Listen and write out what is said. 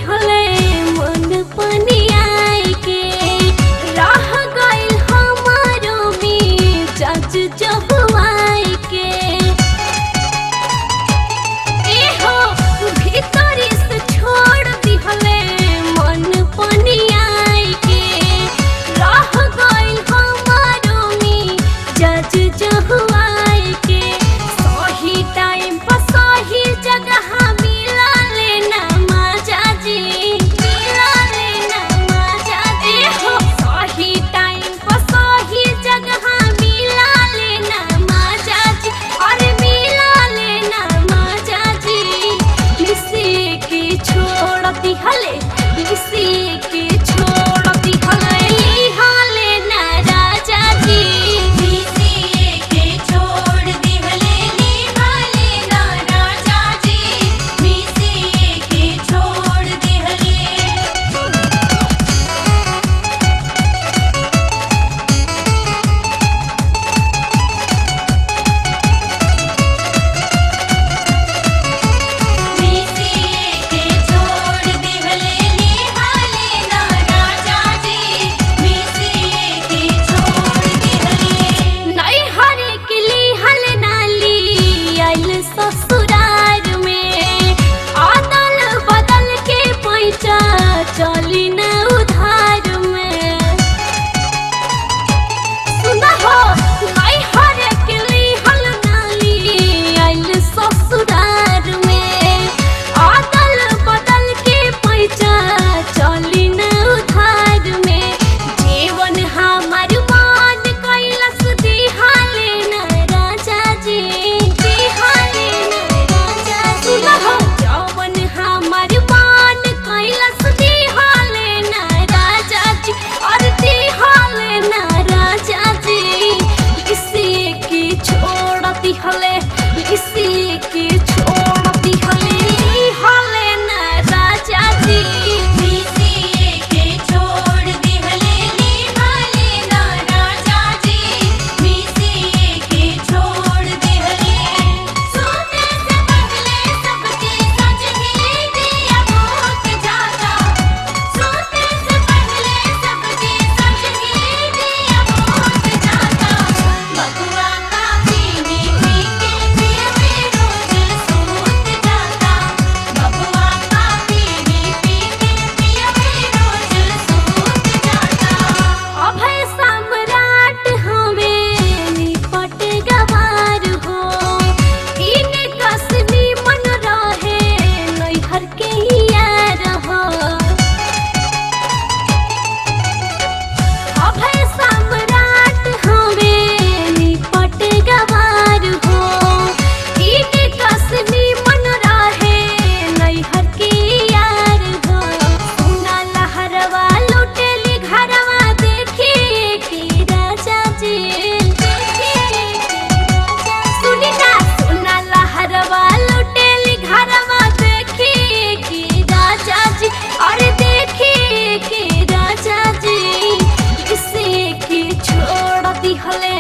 दिहले मन पनियाई के रह गइल हमारो मिजाज जहुआई के एहो भीतरी से छोड़ दिहले मन पनियाई के रह गइल हमारो मिजाज जहुआई के सही टाइम पर सही जगह मिला लेना मजा जी मिला लेना मजा जी हो सही टाइम पर सही जगह मिला लेना मजा जी अरे मिला लेना मजा जी किसी के छोड़ती हले किसी के छोड़ती हले हाले ना राजा जी किसी के छोड़ दी हले हाले ना राजा जी किसी के छोड़ दी हले के छोड़ दिहले हाले ना राजा जी के छोड़ दिहले नहीं हरे के हल नाली आइल ससुरार में आदल बदल के पैसा चली न उधार में सुना हो नहीं हरे के हल नाली आइल ससुरार में आदल बदल के पैसा चली न उधार में जीवन हमार मान कैलस दिहाले न राजा जी दिहाले न राजा सुना हो जवन हमार मान कैलस दिहाले न राजा जी और दिहाले न राजा जी किसी के छोड़ती हले किसी के छोड़ती हले हाले न राजा जी किसी के छोड़ दिहले हाले न राजा जी किसी के छोड़ दिहले सोने से पहले सबके सच ही दिया भूत जाता सोने से पहले सबके सच ही दिया भूत जाता बबुआ का पीने पी के पिया में रोज सूत जाता बबुआ का पीने पी के पिया में रोज सूत जाता अभय सम्राट हमें निपट गवार हो इन कसनी मन रहे नैहर के यार हो अभय सम्राट हमें निपट गवार हो इन कसनी मन रहे नैहर के यार हो सुना लहरवा लुटेली घरवा देखी के राजा जी सुनी ना सुना लहरवा लुटेली घरवा देखी के राजा जी अरे देखी के राजा जी किसी के छोड़ दिहले